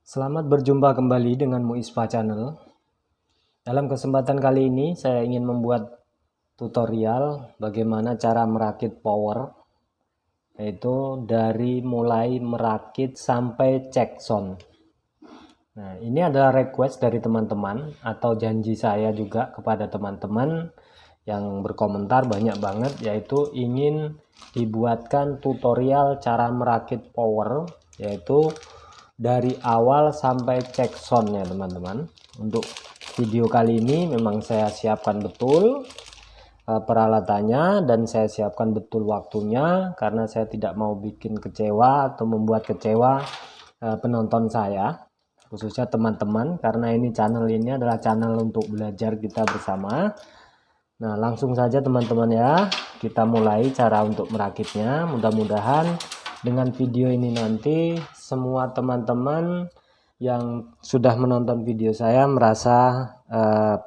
Selamat berjumpa kembali dengan Muispa Channel. Dalam kesempatan kali ini saya ingin membuat tutorial bagaimana cara merakit power, yaitu dari mulai merakit sampai cek sound. Nah, ini adalah request dari teman-teman atau janji saya juga kepada teman-teman yang berkomentar banyak banget, yaitu ingin dibuatkan tutorial cara merakit power, yaitu dari awal sampai cek soundnya teman-teman. Untuk video kali ini memang saya siapkan betul peralatannya dan saya siapkan betul waktunya, karena saya tidak mau bikin kecewa atau membuat kecewa penonton saya, khususnya teman-teman, karena ini channel ini adalah channel untuk belajar kita bersama. Nah, langsung saja teman-teman ya, kita mulai cara untuk merakitnya. Mudah-mudahan dengan video ini nanti semua teman-teman yang sudah menonton video saya merasa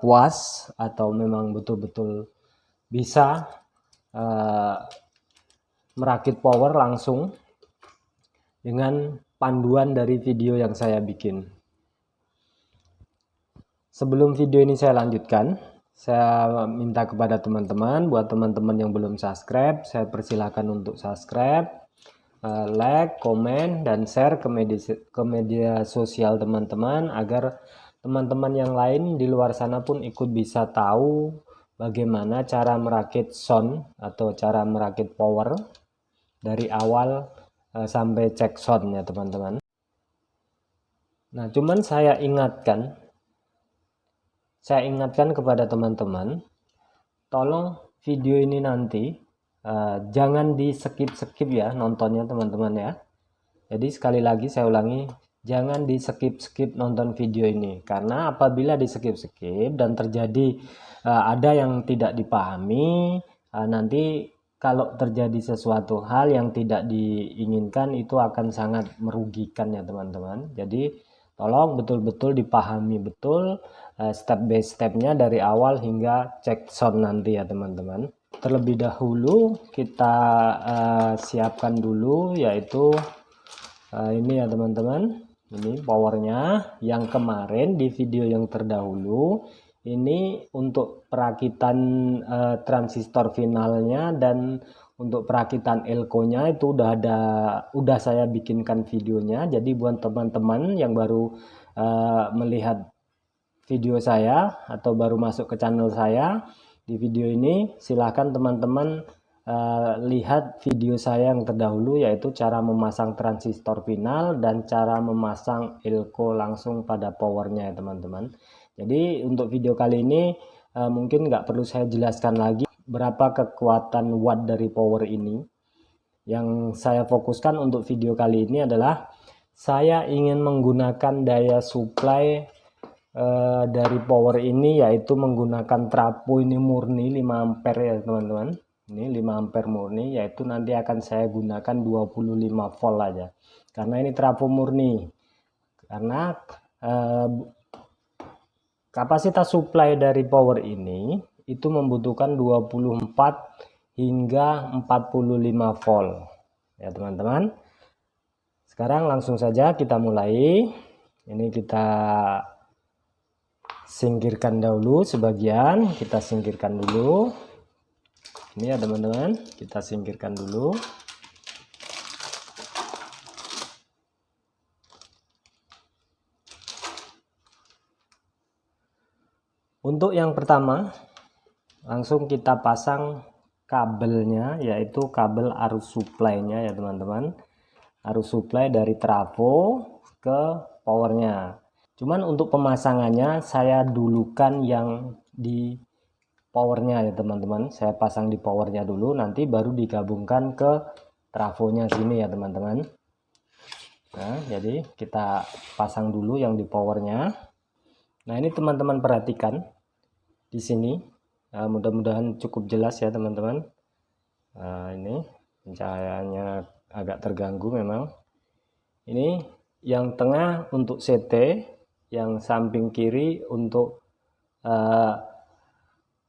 puas atau memang betul-betul bisa merakit power langsung dengan panduan dari video yang saya bikin. Sebelum video ini saya lanjutkan, saya minta kepada teman-teman, buat teman-teman yang belum subscribe, saya persilahkan untuk subscribe, like, komen, dan share ke media sosial teman-teman, agar teman-teman yang lain di luar sana pun ikut bisa tahu bagaimana cara merakit sound atau cara merakit power dari awal sampai cek sound ya teman-teman. Nah, cuman saya ingatkan kepada teman-teman, tolong video ini nanti jangan di skip ya nontonnya teman-teman ya. Jadi sekali lagi saya ulangi, jangan di skip nonton video ini, karena apabila di skip dan terjadi ada yang tidak dipahami, nanti kalau terjadi sesuatu hal yang tidak diinginkan itu akan sangat merugikan ya teman-teman. Jadi tolong betul-betul dipahami betul step by stepnya dari awal hingga cek sound nanti ya teman-teman. Terlebih dahulu kita siapkan dulu, yaitu ini ya teman-teman, ini powernya yang kemarin di video yang terdahulu. Ini untuk perakitan transistor finalnya, dan untuk perakitan elko-nya itu udah saya bikinkan videonya. Jadi buat teman-teman yang baru melihat video saya atau baru masuk ke channel saya di video ini, silahkan teman-teman lihat video saya yang terdahulu, yaitu cara memasang transistor final dan cara memasang elko langsung pada powernya ya teman-teman. Jadi untuk video kali ini mungkin nggak perlu saya jelaskan lagi berapa kekuatan watt dari power ini. Yang saya fokuskan untuk video kali ini adalah saya ingin menggunakan daya supply dari power ini, yaitu menggunakan trafo ini murni 5 ampere ya teman-teman. Ini 5 ampere murni, yaitu nanti akan saya gunakan 25 volt aja, karena ini trafo murni. Karena kapasitas supply dari power ini itu membutuhkan 24 hingga 45 volt ya teman-teman. Sekarang langsung saja kita mulai. Ini kita singkirkan dahulu sebagian, kita singkirkan dulu. Ini ya teman-teman, kita singkirkan dulu. Untuk yang pertama, langsung kita pasang kabelnya, yaitu kabel arus supply-nya ya teman-teman. Arus supply dari trafo ke powernya. Cuman untuk pemasangannya saya dulukan yang di powernya ya teman-teman. Saya pasang di powernya dulu, nanti baru digabungkan ke trafonya sini ya teman-teman. Nah, jadi kita pasang dulu yang di powernya. Nah, ini teman-teman perhatikan di sini. Mudah-mudahan cukup jelas ya teman-teman. Ini pencahayaannya agak terganggu memang. Ini yang tengah untuk CT, yang samping kiri untuk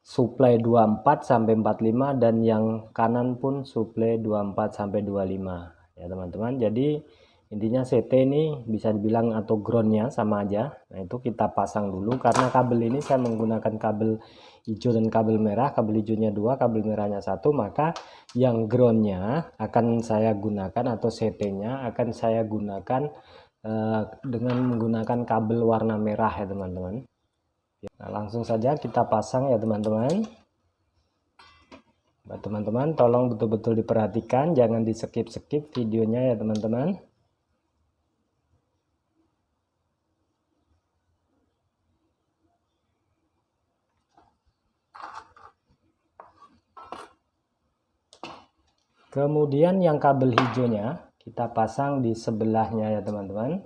supply 24 sampai 45, dan yang kanan pun supply 24 sampai 25 ya teman-teman. Jadi Intinya CT ini bisa dibilang atau groundnya sama aja. Nah itu kita pasang dulu, karena kabel ini saya menggunakan kabel hijau dan kabel merah. Kabel hijaunya 2, kabel merahnya 1, maka yang groundnya akan saya gunakan atau CT-nya akan saya gunakan dengan menggunakan kabel warna merah ya teman-teman. Nah, langsung saja kita pasang ya teman-teman. Teman-teman tolong betul-betul diperhatikan, jangan di skip-skip videonya ya teman-teman. Kemudian yang kabel hijaunya kita pasang di sebelahnya ya teman-teman.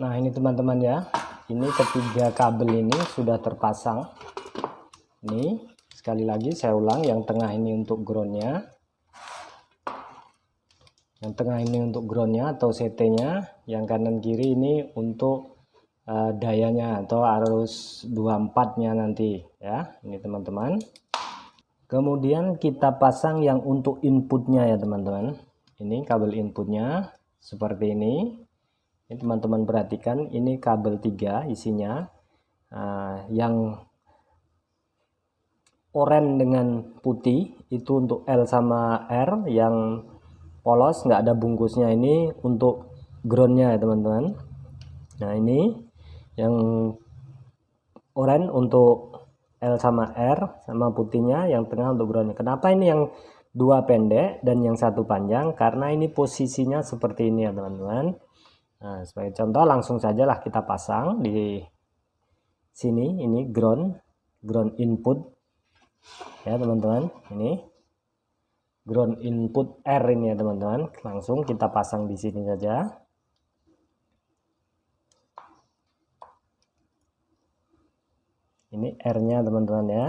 Nah ini teman-teman ya, ini ketiga kabel ini sudah terpasang. Ini sekali lagi saya ulang, yang tengah ini untuk groundnya, yang tengah ini untuk groundnya atau CT-nya, yang kanan kiri ini untuk dayanya atau arus 24-nya nanti ya. Ini teman-teman. Kemudian kita pasang yang untuk inputnya ya teman-teman. Ini kabel inputnya seperti ini. Ini teman-teman perhatikan, ini kabel 3 isinya. Yang oranye dengan putih itu untuk L sama R, yang polos nggak ada bungkusnya ini untuk groundnya ya teman-teman. Nah ini yang oranye untuk L sama R sama putihnya, yang tengah untuk groundnya. Kenapa ini yang 2 pendek dan yang 1 panjang? Karena ini posisinya seperti ini ya teman-teman. Nah sebagai contoh langsung sajalah kita pasang di sini. Ini ground input ya teman-teman. Ini ground input R ini ya teman-teman. Langsung kita pasang di sini saja. Ini R-nya teman-teman ya.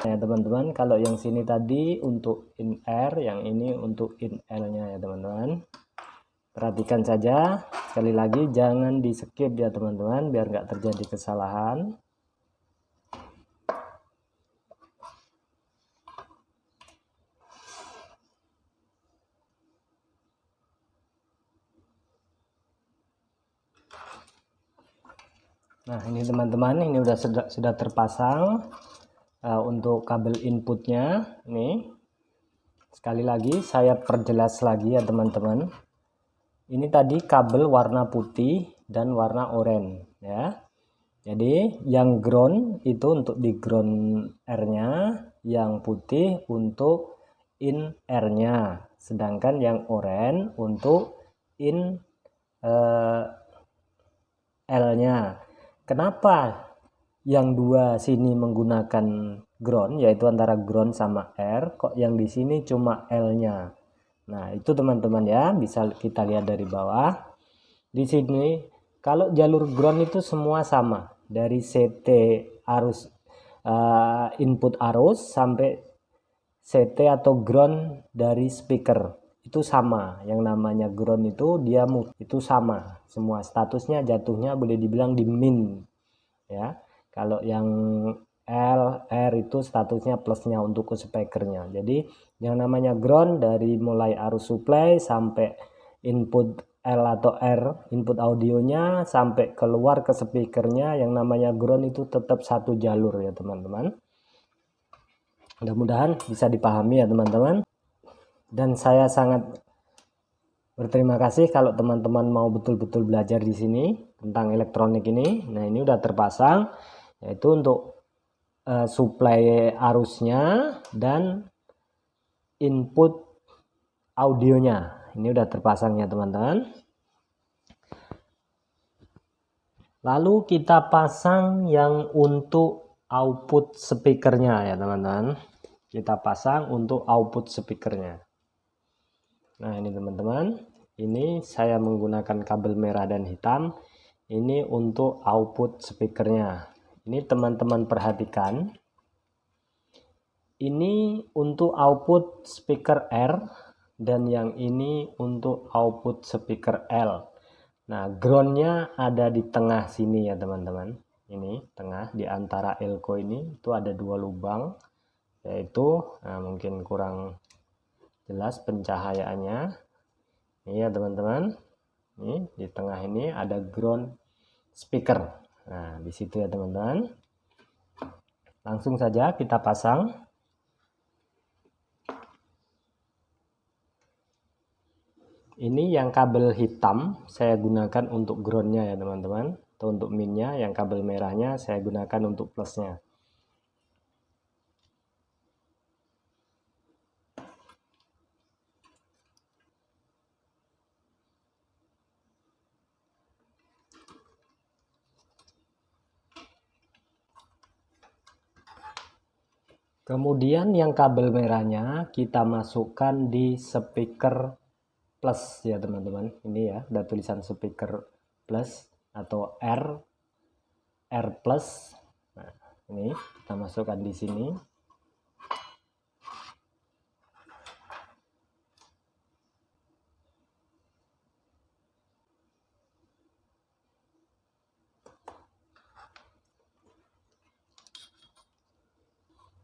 Ya teman-teman, kalau yang sini tadi untuk in R, yang ini untuk in L-nya ya teman-teman. Perhatikan saja, sekali lagi jangan di skip ya teman-teman, biar nggak terjadi kesalahan. Nah ini teman-teman, ini sudah terpasang untuk kabel inputnya. Nih sekali lagi saya perjelas lagi ya teman-teman. Ini tadi kabel warna putih dan warna oranye ya. Jadi yang ground itu untuk di ground R-nya, yang putih untuk in R-nya, sedangkan yang oranye untuk in L-nya. Kenapa yang 2 sini menggunakan ground, yaitu antara ground sama R, kok yang di sini cuma L-nya? Nah, itu teman-teman ya, bisa kita lihat dari bawah. Di sini kalau jalur ground itu semua sama, dari CT arus input arus sampai CT atau ground dari speaker itu sama. Yang namanya ground itu dia itu sama semua, statusnya jatuhnya boleh dibilang di min ya. Kalau yang L, R itu statusnya plusnya untuk ke speakernya. Jadi yang namanya ground dari mulai arus supply sampai input L atau R, input audionya, sampai keluar ke speakernya, yang namanya ground itu tetap satu jalur ya teman-teman. Mudah-mudahan bisa dipahami ya teman-teman. Dan saya sangat berterima kasih kalau teman-teman mau betul-betul belajar di sini tentang elektronik ini. Nah ini udah terpasang, yaitu untuk suplai arusnya dan input audionya. Ini udah terpasang ya teman-teman. Lalu kita pasang yang untuk output speakernya ya teman-teman. Kita pasang untuk output speakernya. Nah ini teman-teman, ini saya menggunakan kabel merah dan hitam. Ini untuk output speakernya. Ini teman-teman perhatikan, ini untuk output speaker R dan yang ini untuk output speaker L. Nah, groundnya ada di tengah sini ya teman-teman. Ini tengah di antara elko ini itu ada 2 lubang, yaitu mungkin kurang jelas pencahayaannya. Ini ya teman-teman. Ini di tengah ini ada ground speaker. Nah, di situ ya teman-teman. Langsung saja kita pasang. Ini yang kabel hitam saya gunakan untuk groundnya ya teman-teman. Atau untuk minnya, yang kabel merahnya saya gunakan untuk plusnya. Kemudian yang kabel merahnya kita masukkan di speaker plus ya teman-teman. Ini ya, ada tulisan speaker plus atau R plus. Nah, ini kita masukkan di sini.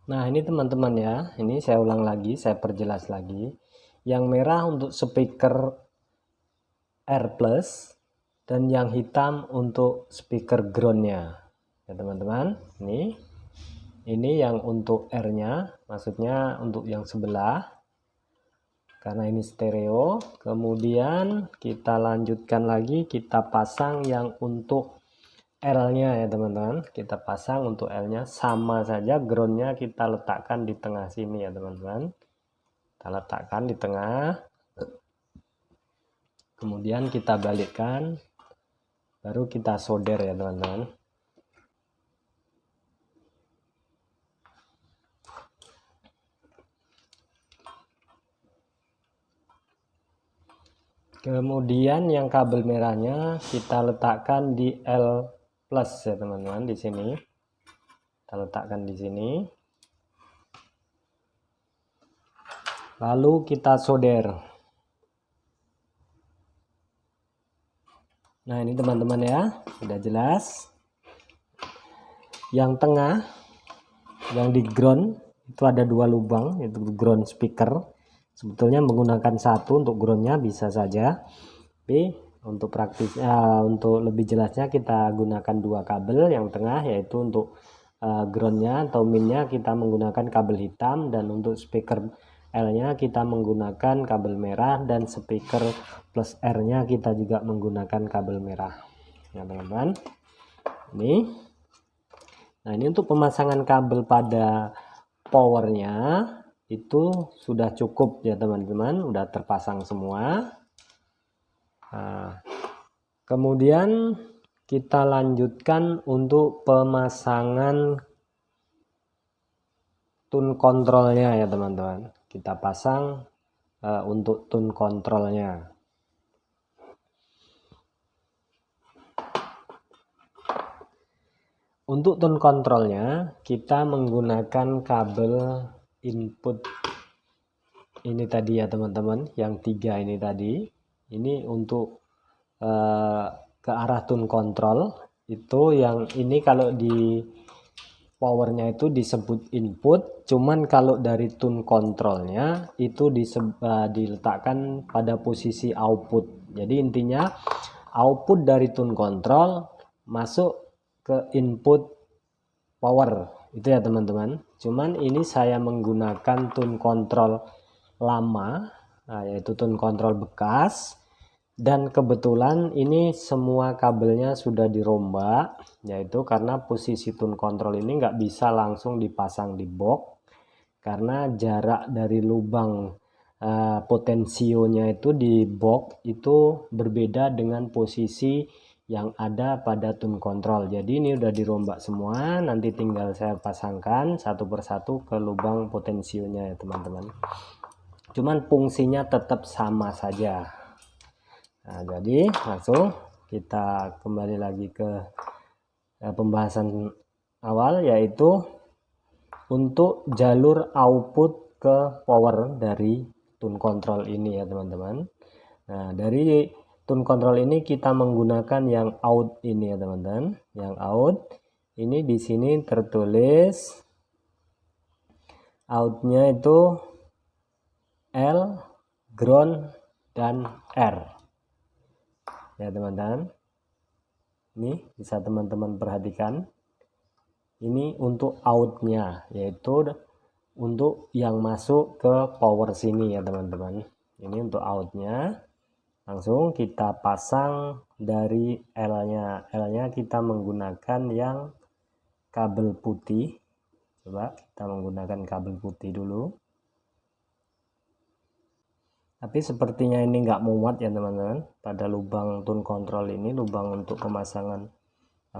Nah, ini teman-teman ya. Ini saya ulang lagi, saya perjelas lagi. Yang merah untuk speaker R plus dan yang hitam untuk speaker groundnya ya teman-teman. Ini yang untuk R-nya, maksudnya untuk yang sebelah, karena ini stereo. Kemudian kita lanjutkan lagi, kita pasang yang untuk L-nya ya teman-teman. Kita pasang untuk L-nya, sama saja groundnya kita letakkan di tengah sini ya teman-teman. Kita letakkan di tengah, kemudian kita balikkan, baru kita solder ya teman-teman. Kemudian yang kabel merahnya kita letakkan di L plus ya teman-teman, di sini. Kita letakkan di sini. Lalu kita solder. Nah, ini teman-teman ya, sudah jelas. Yang tengah, yang di ground itu ada 2 lubang, itu ground speaker. Sebetulnya menggunakan satu untuk groundnya bisa saja, tapi untuk praktisnya, untuk lebih jelasnya kita gunakan 2 kabel. Yang tengah yaitu untuk groundnya atau minnya kita menggunakan kabel hitam, dan untuk speaker L-nya kita menggunakan kabel merah, dan speaker plus R-nya kita juga menggunakan kabel merah. Ya teman-teman, nah ini untuk pemasangan kabel pada powernya itu sudah cukup ya teman-teman, udah terpasang semua. Nah, kemudian kita lanjutkan untuk pemasangan tune kontrolnya ya teman-teman. Kita pasang untuk tune kontrolnya. Untuk tune kontrolnya kita menggunakan kabel input ini tadi ya teman-teman, yang 3 ini tadi. Ini untuk ke arah tune control. Itu yang ini kalau di powernya itu disebut input, cuman kalau dari tune controlnya itu diletakkan pada posisi output. Jadi intinya output dari tune control masuk ke input power, itu ya teman-teman. Cuman ini saya menggunakan tune control lama, yaitu tune control bekas, dan kebetulan ini semua kabelnya sudah dirombak, yaitu karena posisi tune control ini nggak bisa langsung dipasang di box, karena jarak dari lubang potensionya itu di box itu berbeda dengan posisi yang ada pada tune control. Jadi ini udah dirombak semua, nanti tinggal saya pasangkan satu persatu ke lubang potensionya ya teman-teman. Cuman fungsinya tetap sama saja. Nah, jadi langsung kita kembali lagi ke pembahasan awal, yaitu untuk jalur output ke power dari tune control ini ya teman-teman. Nah, dari tune control ini kita menggunakan yang out ini ya teman-teman. Yang out ini di sini tertulis outnya itu L, ground, dan R ya teman-teman. Ini bisa teman-teman perhatikan, ini untuk outnya, yaitu untuk yang masuk ke power sini ya teman-teman. Ini untuk outnya, langsung kita pasang dari L-nya. L-nya kita menggunakan yang kabel putih. Coba kita menggunakan kabel putih dulu. Tapi sepertinya ini nggak muat ya teman-teman. Pada lubang tune control ini, lubang untuk pemasangan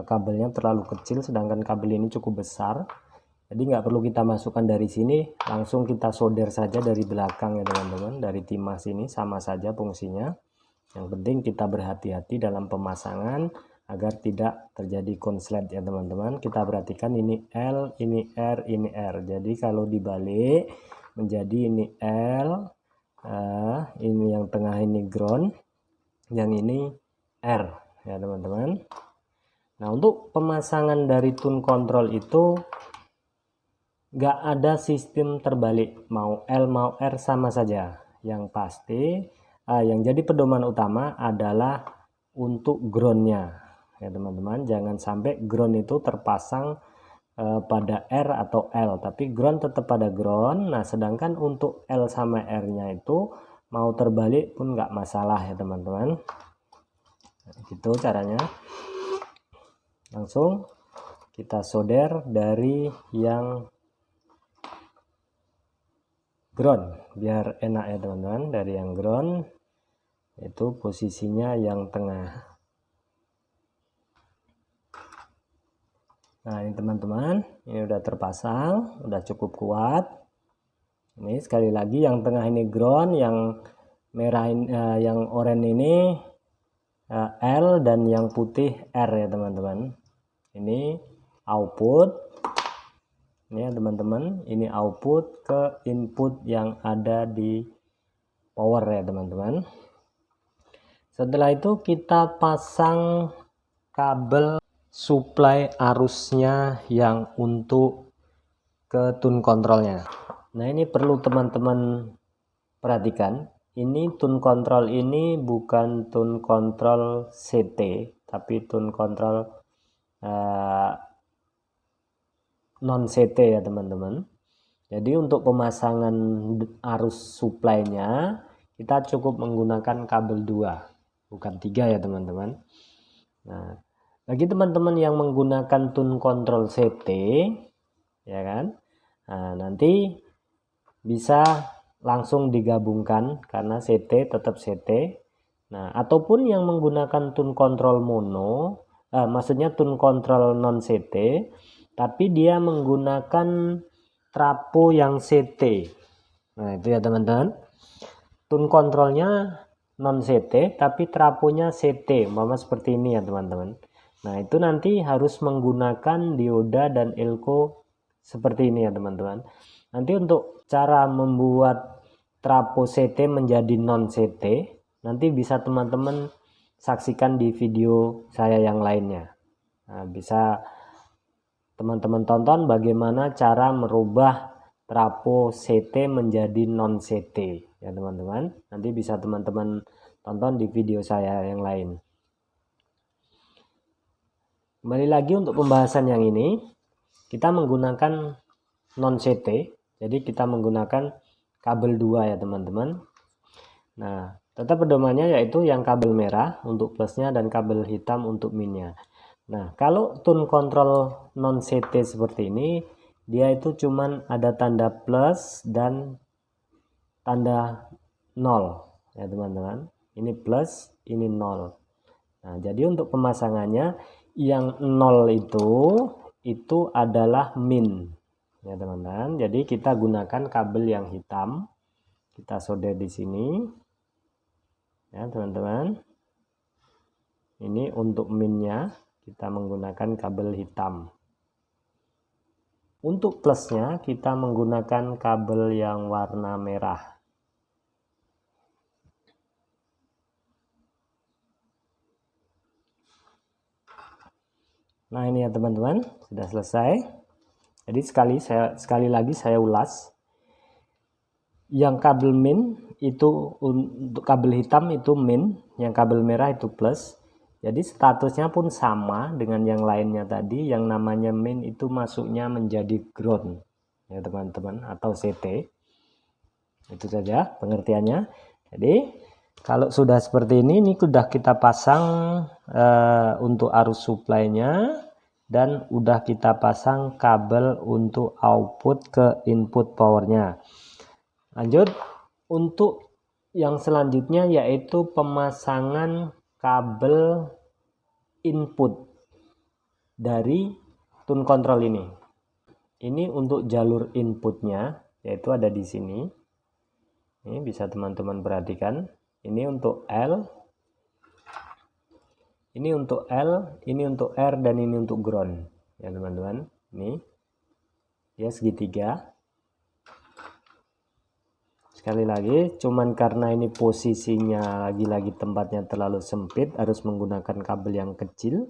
kabelnya terlalu kecil, sedangkan kabel ini cukup besar. Jadi nggak perlu kita masukkan dari sini, langsung kita solder saja dari belakang ya teman-teman. Dari timah sini sama saja fungsinya. Yang penting kita berhati-hati dalam pemasangan agar tidak terjadi konslet ya teman-teman. Kita perhatikan ini L, ini R, ini R. Jadi kalau dibalik menjadi ini L, ini yang tengah ini ground, yang ini R ya teman-teman. Nah, untuk pemasangan dari tune control itu nggak ada sistem terbalik, mau L mau R sama saja. Yang pasti yang jadi pedoman utama adalah untuk groundnya ya teman-teman. Jangan sampai ground itu terpasang pada R atau L, tapi ground tetap pada ground. Nah, sedangkan untuk L sama R nya itu mau terbalik pun nggak masalah ya teman-teman. Nah, gitu caranya. Langsung kita solder dari yang ground biar enak ya teman-teman. Dari yang ground itu posisinya yang tengah. Nah, ini teman-teman, ini udah terpasang, udah cukup kuat. Ini sekali lagi yang tengah ini ground, yang merah yang oranye ini L, dan yang putih R ya teman-teman. Ini output. Ini ya teman-teman, ini output ke input yang ada di power ya teman-teman. Setelah itu kita pasang kabel supply arusnya yang untuk ke tune controlnya. Nah, ini perlu teman-teman perhatikan. Ini tune control ini bukan tune control CT, tapi tune control non CT ya teman-teman. Jadi untuk pemasangan arus supply-nya kita cukup menggunakan kabel 2, bukan 3 ya teman-teman. Nah, bagi teman-teman yang menggunakan tune control CT ya kan, nah, nanti bisa langsung digabungkan karena CT tetap CT. Nah, ataupun yang menggunakan tune control mono, maksudnya tune control non CT, tapi dia menggunakan trapo yang CT. Nah, itu ya teman-teman. Tune controlnya non CT tapi traponya CT, umpama seperti ini ya teman-teman. Nah, itu nanti harus menggunakan dioda dan elko seperti ini ya teman-teman. Nanti untuk cara membuat trapo CT menjadi non CT, nanti bisa teman-teman saksikan di video saya yang lainnya. Nah, bisa teman-teman tonton bagaimana cara merubah trapo CT menjadi non CT ya teman-teman. Nanti bisa teman-teman tonton di video saya yang lain. Kembali lagi untuk pembahasan yang ini, kita menggunakan non CT, jadi kita menggunakan kabel 2 ya teman-teman. Nah, tetap pedomannya yaitu yang kabel merah untuk plusnya dan kabel hitam untuk minnya. Nah, kalau tune control non CT seperti ini, dia itu cuman ada tanda plus dan tanda 0 ya teman-teman. Ini plus, ini 0. Nah, jadi untuk pemasangannya yang 0 itu adalah min ya teman-teman. Jadi kita gunakan kabel yang hitam. Kita solder di sini ya teman-teman. Ini untuk minnya kita menggunakan kabel hitam. Untuk plusnya kita menggunakan kabel yang warna merah. Nah ini ya teman-teman, sudah selesai. Jadi sekali lagi saya ulas. Yang kabel min itu untuk kabel hitam itu min, yang kabel merah itu plus. Jadi statusnya pun sama dengan yang lainnya tadi. Yang namanya min itu masuknya menjadi ground ya teman-teman, atau CT. Itu saja pengertiannya. Jadi kalau sudah seperti ini sudah kita pasang untuk arus supply-nya, dan udah kita pasang kabel untuk output ke input powernya. Lanjut untuk yang selanjutnya, yaitu pemasangan kabel input dari tune control ini. Ini untuk jalur inputnya, yaitu ada di sini. Ini bisa teman-teman perhatikan. Ini untuk L, ini untuk L, ini untuk R, dan ini untuk ground. Ya teman-teman, ini ya segitiga. Sekali lagi, cuman karena ini posisinya lagi-lagi tempatnya terlalu sempit, harus menggunakan kabel yang kecil.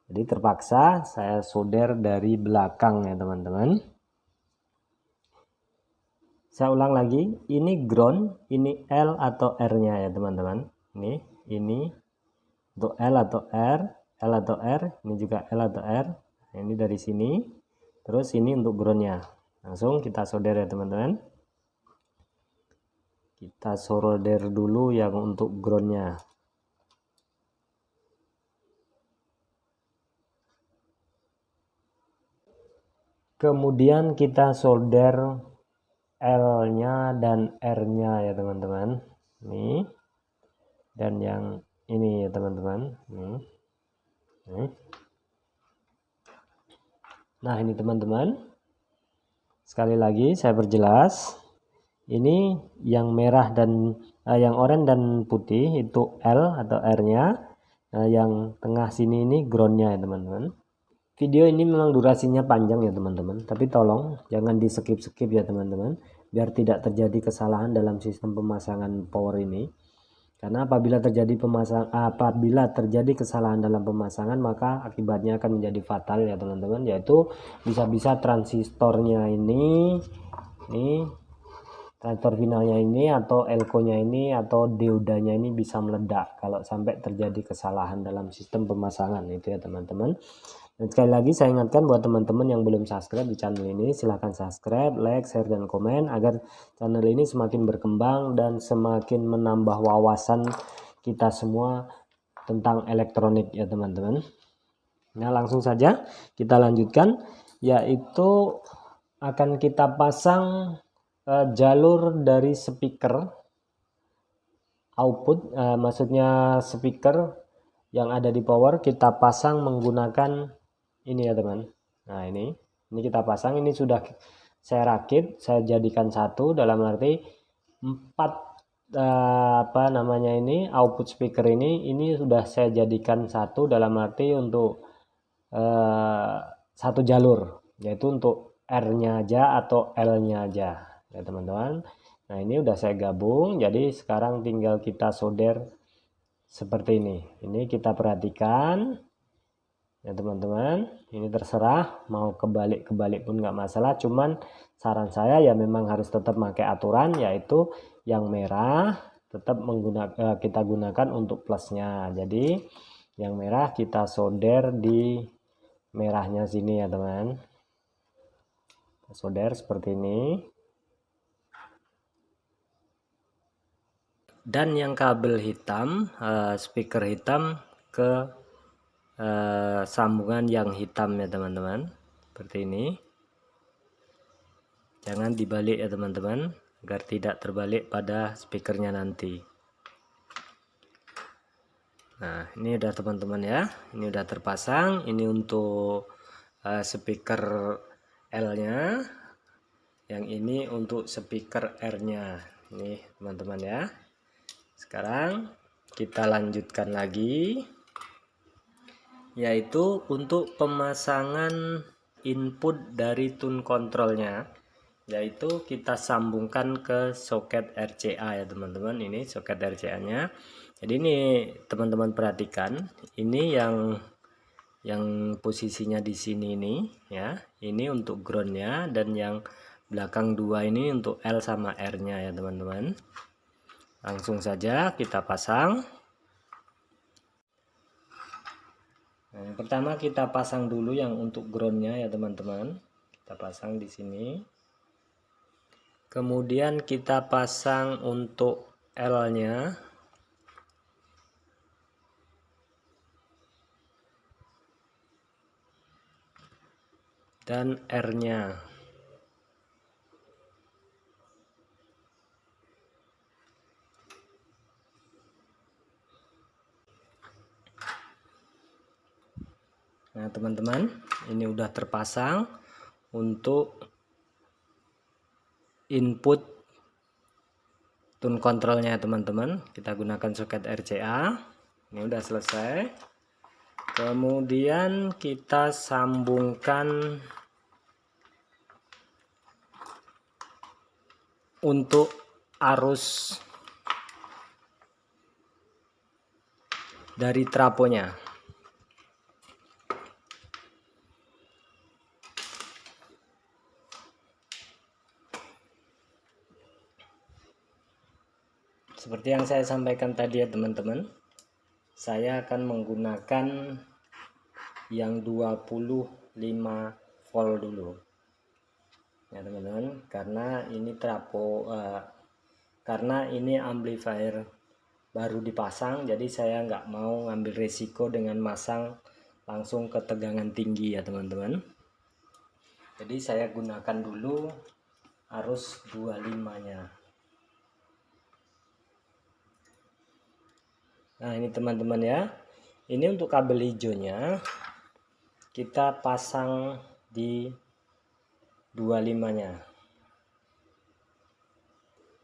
Jadi terpaksa saya solder dari belakang ya teman-teman. Saya ulang lagi, ini ground, ini L atau R-nya ya teman-teman. Ini untuk L atau R, L atau R, ini juga L atau R. Nah, ini dari sini. Terus ini untuk groundnya. Langsung kita solder ya teman-teman. Kita solder dulu yang untuk groundnya. Kemudian kita solder L-nya dan R-nya ya teman-teman. Ini dan yang ini ya teman-teman. Nah ini teman-teman, sekali lagi saya perjelas. Ini yang merah dan yang oranye dan putih itu L atau R-nya. Yang tengah sini ini ground-nya ya teman-teman. Video ini memang durasinya panjang ya teman-teman, tapi tolong jangan di skip-skip ya teman-teman, biar tidak terjadi kesalahan dalam sistem pemasangan power ini. Karena apabila terjadi kesalahan dalam pemasangan, maka akibatnya akan menjadi fatal ya teman-teman, yaitu bisa-bisa transistornya ini transistor finalnya ini, atau elko-nya ini, atau diodanya ini bisa meledak kalau sampai terjadi kesalahan dalam sistem pemasangan itu ya teman-teman. Dan sekali lagi saya ingatkan buat teman-teman yang belum subscribe di channel ini, silahkan subscribe, like, share, dan komen agar channel ini semakin berkembang dan semakin menambah wawasan kita semua tentang elektronik ya teman-teman. Nah langsung saja kita lanjutkan, yaitu akan kita pasang jalur dari speaker output, maksudnya speaker yang ada di power kita pasang menggunakan ini ya teman. Nah ini kita pasang, ini sudah saya rakit, saya jadikan satu, dalam arti 4 output speaker ini sudah saya jadikan satu, dalam arti untuk satu jalur, yaitu untuk R-nya aja atau L-nya aja ya teman-teman. Nah ini udah saya gabung, jadi sekarang tinggal kita solder seperti ini. Ini kita perhatikan ya teman-teman, ini terserah mau kebalik pun nggak masalah, cuman saran saya ya memang harus tetap pakai aturan, yaitu yang merah tetap kita gunakan untuk plusnya. Jadi yang merah kita solder di merahnya sini ya teman, solder seperti ini. Dan yang kabel hitam, speaker hitam ke sambungan yang hitam ya teman-teman, seperti ini. Jangan dibalik ya teman-teman, agar tidak terbalik pada speakernya nanti. Nah ini udah teman-teman ya, ini udah terpasang. Ini untuk speaker L-nya, yang ini untuk speaker R-nya. Ini teman-teman ya. Sekarang kita lanjutkan lagi, yaitu untuk pemasangan input dari tune controlnya, yaitu kita sambungkan ke soket RCA ya teman-teman. Ini soket RCA nya. Jadi ini teman-teman perhatikan, ini yang yang posisinya di sini ini ya, ini untuk groundnya, dan yang belakang 2 ini untuk L sama R nya ya teman-teman. Langsung saja kita pasang. Nah, yang pertama kita pasang dulu yang untuk groundnya ya teman-teman, kita pasang di sini. Kemudian kita pasang untuk L nya, dan R nya. Nah teman-teman, ini udah terpasang untuk input tune controlnya teman-teman. Kita gunakan soket RCA. Ini udah selesai. Kemudian kita sambungkan untuk arus dari trafonya. Seperti yang saya sampaikan tadi ya teman-teman, saya akan menggunakan yang 25 volt dulu ya teman-teman, karena ini trafo karena ini amplifier baru dipasang, jadi saya nggak mau ngambil resiko dengan masang langsung ke tegangan tinggi ya teman-teman. Jadi saya gunakan dulu arus 25 nya. Nah ini teman-teman ya, ini untuk kabel hijaunya kita pasang di 25 nya,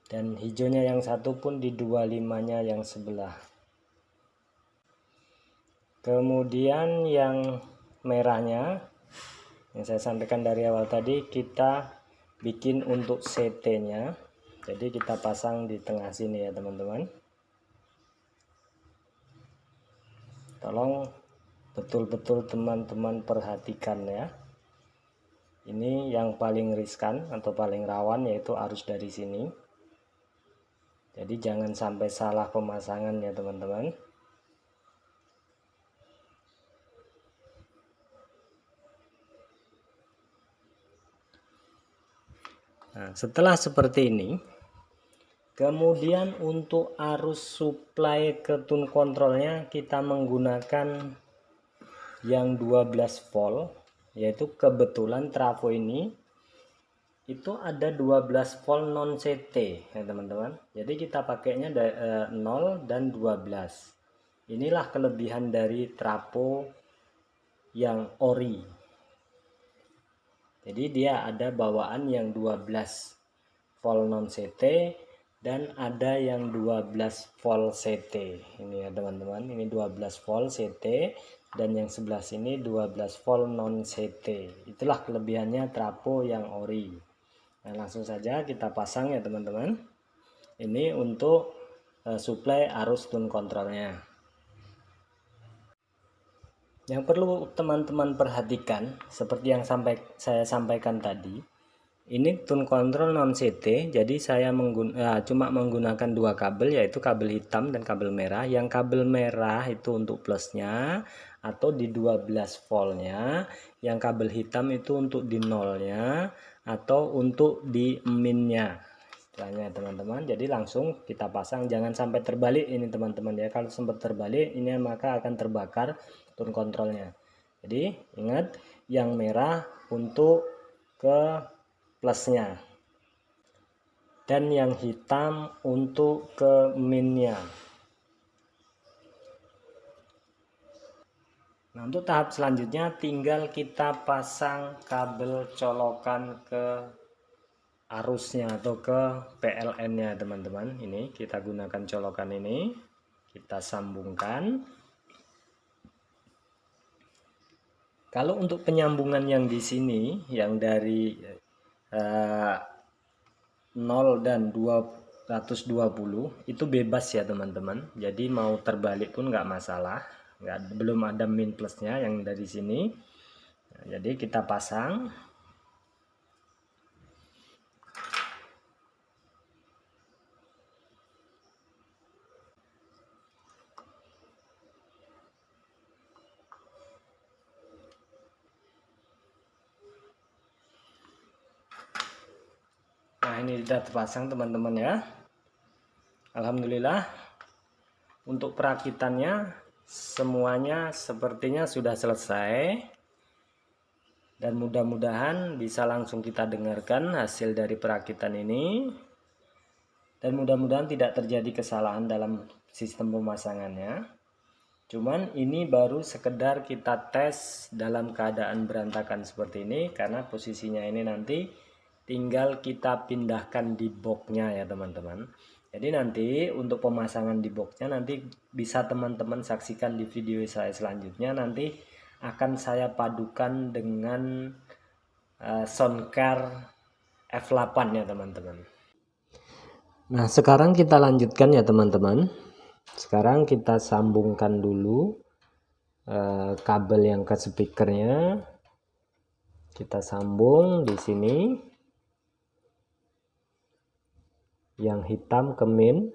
dan hijaunya yang satu pun di 25 nya yang sebelah. Kemudian yang merahnya yang saya sampaikan dari awal tadi, kita bikin untuk CT nya, jadi kita pasang di tengah sini ya teman-teman. Tolong betul-betul teman-teman perhatikan ya. Ini yang paling riskan atau paling rawan, yaitu arus dari sini. Jadi jangan sampai salah pemasangan ya teman-teman. Nah, setelah seperti ini, kemudian untuk arus supply ke tune controlnya kita menggunakan yang 12 volt, yaitu kebetulan trafo ini itu ada 12 volt non CT ya teman-teman. Jadi kita pakainya 0 dan 12. Inilah kelebihan dari trafo yang ori. Jadi dia ada bawaan yang 12 volt non CT dan ada yang 12 volt CT. Ini ya teman-teman, ini 12 volt CT dan yang sebelah sini 12 volt non CT. Itulah kelebihannya trafo yang ori. Nah, langsung saja kita pasang ya teman-teman. Ini untuk supply arus tune controlnya. Yang perlu teman-teman perhatikan, seperti yang saya sampaikan tadi, ini tune control non CT, jadi saya cuma menggunakan 2 kabel, yaitu kabel hitam dan kabel merah. Yang kabel merah itu untuk plusnya atau di 12 voltnya, yang kabel hitam itu untuk di nolnya atau untuk di minnya, istilahnya teman-teman. Jadi langsung kita pasang, jangan sampai terbalik ini teman-teman ya. Kalau sempat terbalik ini maka akan terbakar tune controlnya. Jadi ingat, yang merah untuk ke plusnya dan yang hitam untuk ke minnya. Nah, untuk tahap selanjutnya tinggal kita pasang kabel colokan ke arusnya atau ke PLN nya teman-teman. Ini kita gunakan colokan ini, kita sambungkan. Kalau untuk penyambungan yang di sini, yang dari 0 dan 220 itu bebas ya teman-teman. Jadi mau terbalik pun nggak masalah. belum ada min plusnya yang dari sini. Nah, jadi kita pasang. Nah, ini sudah terpasang teman-teman ya. Alhamdulillah untuk perakitannya semuanya sepertinya sudah selesai. Dan mudah-mudahan bisa langsung kita dengarkan hasil dari perakitan ini. Dan mudah-mudahan tidak terjadi kesalahan dalam sistem pemasangannya. Cuman ini baru sekedar kita tes dalam keadaan berantakan seperti ini. Karena posisinya ini nanti tinggal kita pindahkan di boxnya ya teman-teman. Jadi nanti untuk pemasangan di boxnya nanti bisa teman-teman saksikan di video saya selanjutnya. Nanti akan saya padukan dengan Soundcar F8 ya teman-teman. Nah sekarang kita lanjutkan ya teman-teman. Sekarang kita sambungkan dulu kabel yang ke speakernya. Kita sambung di sini. Yang hitam ke min.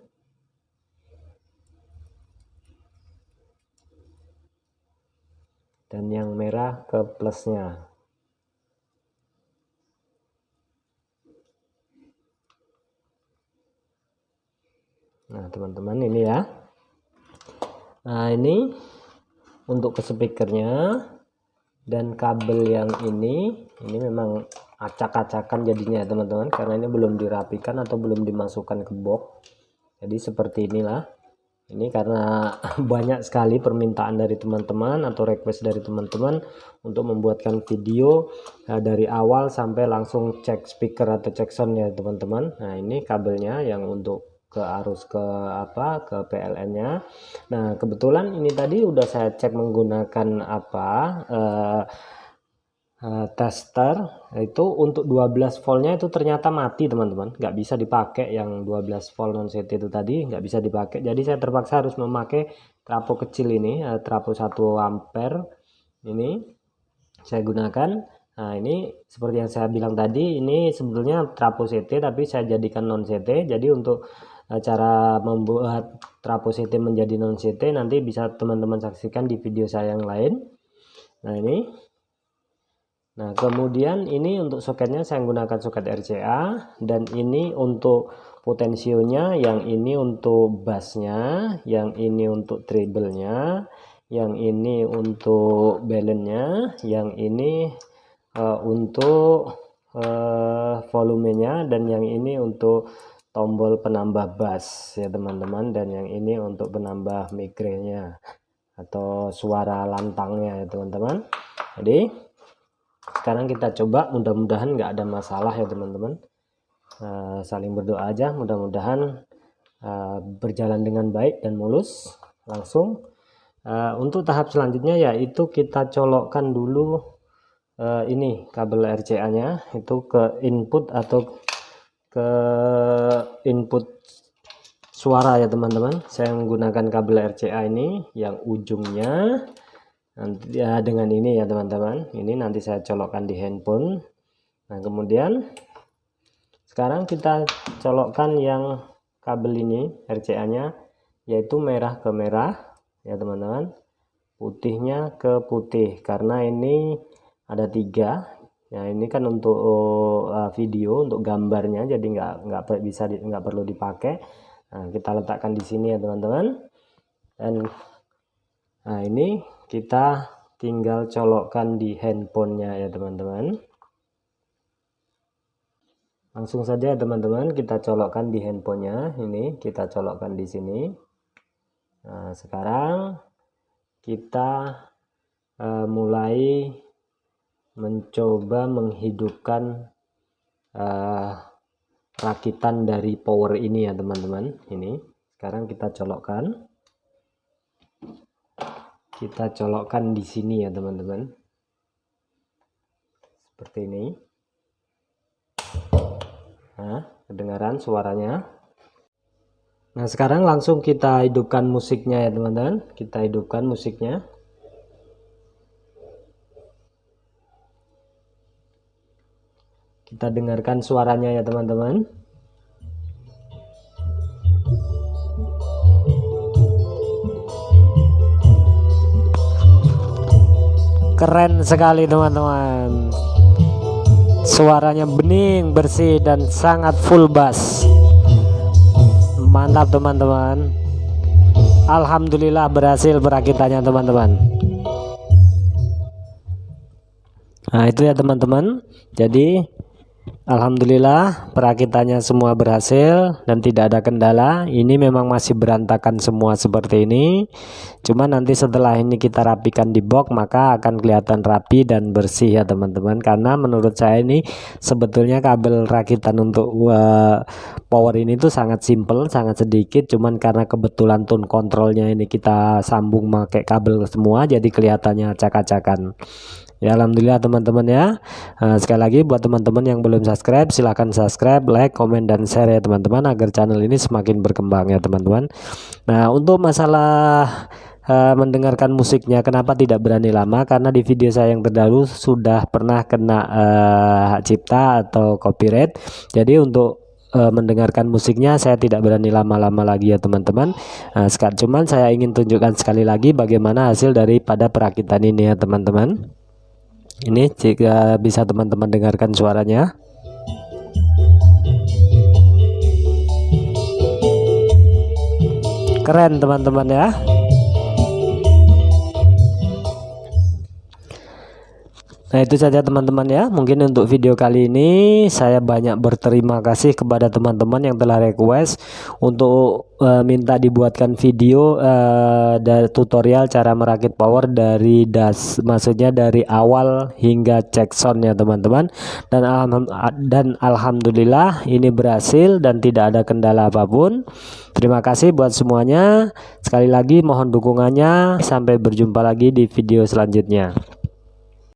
Dan yang merah ke plusnya. Nah teman-teman ini ya. Nah ini untuk ke speakernya. Dan kabel yang ini memang acak-acakan jadinya ya teman-teman, karena ini belum dirapikan atau belum dimasukkan ke box. Jadi seperti inilah. Ini karena banyak sekali permintaan dari teman-teman atau request dari teman-teman untuk membuatkan video dari awal sampai langsung cek speaker atau cek sound ya teman-teman. Nah ini kabelnya yang untuk ke arus ke PLN-nya. Nah kebetulan ini tadi udah saya cek menggunakan tester itu untuk 12 voltnya itu ternyata mati teman-teman, nggak bisa dipakai. Yang 12 volt non CT itu tadi nggak bisa dipakai, jadi saya terpaksa harus memakai trafo kecil ini, trafo 1 ampere ini saya gunakan. Nah ini seperti yang saya bilang tadi, ini sebetulnya trafo CT tapi saya jadikan non CT. Jadi untuk cara membuat trafo CT menjadi non CT nanti bisa teman-teman saksikan di video saya yang lain. Nah ini. Nah kemudian ini untuk soketnya saya menggunakan soket RCA, dan ini untuk potensionya, yang ini untuk bassnya, yang ini untuk treble-nya, yang ini untuk balance-nya, yang ini untuk volumenya, dan yang ini untuk tombol penambah bass ya teman-teman, dan yang ini untuk penambah migrenya atau suara lantangnya ya teman-teman. Jadi sekarang kita coba, mudah-mudahan nggak ada masalah ya teman-teman. Saling berdoa aja, mudah-mudahan berjalan dengan baik dan mulus. Langsung untuk tahap selanjutnya yaitu kita colokkan dulu ini kabel RCA nya itu ke input atau ke input suara ya teman-teman. Saya menggunakan kabel RCA ini yang ujungnya nanti ya dengan ini ya teman-teman, ini nanti saya colokkan di handphone. Nah kemudian sekarang kita colokkan yang kabel ini RCA nya, yaitu merah ke merah ya teman-teman, putihnya ke putih, karena ini ada 3 ya. Ini kan untuk video, untuk gambarnya, jadi nggak perlu dipakai. Nah kita letakkan di sini ya teman-teman. Dan nah ini kita tinggal colokkan di handphonenya ya teman-teman. Langsung saja teman-teman kita colokkan di handphonenya. Ini kita colokkan di sini. Nah sekarang kita mulai mencoba menghidupkan rakitan dari power ini ya teman-teman. Ini sekarang kita colokkan. Kita colokkan di sini ya teman-teman, seperti ini. Nah kedengaran suaranya. Nah, sekarang langsung kita hidupkan musiknya ya teman-teman. Kita hidupkan musiknya. Kita dengarkan suaranya ya teman-teman. Keren sekali teman-teman. Suaranya bening, bersih, dan sangat full bass. Mantap teman-teman. Alhamdulillah berhasil perakitannya teman-teman. Nah itu ya teman-teman. Jadi alhamdulillah perakitannya semua berhasil dan tidak ada kendala. Ini memang masih berantakan semua seperti ini. Cuma nanti setelah ini kita rapikan di box, maka akan kelihatan rapi dan bersih ya teman-teman. Karena menurut saya ini sebetulnya kabel rakitan untuk power ini tuh sangat simple, sangat sedikit. Cuman karena kebetulan tone kontrolnya ini kita sambung pakai kabel semua, jadi kelihatannya acak-acakan. Ya alhamdulillah teman-teman ya. Sekali lagi buat teman-teman yang belum subscribe, silahkan subscribe, like, komen, dan share ya teman-teman, agar channel ini semakin berkembang ya teman-teman. Nah untuk masalah mendengarkan musiknya, kenapa tidak berani lama, karena di video saya yang terdahulu sudah pernah kena hak cipta atau copyright. Jadi untuk mendengarkan musiknya saya tidak berani lama-lama lagi ya teman-teman. Cuman saya ingin tunjukkan sekali lagi bagaimana hasil daripada perakitan ini ya teman-teman. Ini jika bisa teman-teman dengarkan suaranya. Keren teman-teman ya. Nah itu saja teman-teman ya, mungkin untuk video kali ini saya banyak berterima kasih kepada teman-teman yang telah request untuk minta dibuatkan video dari tutorial cara merakit power dari maksudnya dari awal hingga cek sound ya teman-teman. Dan alhamdulillah ini berhasil dan tidak ada kendala apapun. Terima kasih buat semuanya. Sekali lagi mohon dukungannya. Sampai berjumpa lagi di video selanjutnya.